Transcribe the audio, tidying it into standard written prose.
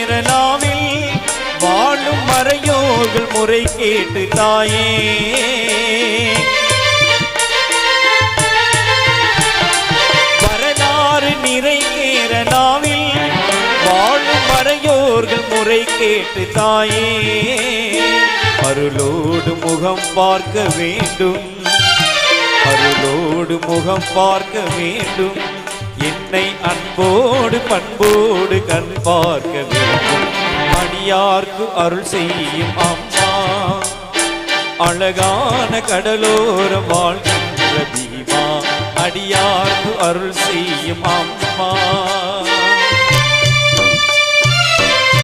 கேரளாவில் வாழும் மறையோர்கள் முறை கேட்டு தாயே வரலாறு நிறை கேரளாவில் வாழும் மறையோர்கள் முறை கேட்டு தாயே அருளோடு முகம் பார்க்க வேண்டும் அருளோடு முகம் பார்க்க வேண்டும் என்னை அன்போடு பண்போடு கண் பார்க்க வேண்டும் அடியார்க்கு அருள் செய்யும் அம்மா அழகான கடலோரம் வாழ்கின்ற தீமா அடியார்க்கு அருள் செய்யும் அம்மா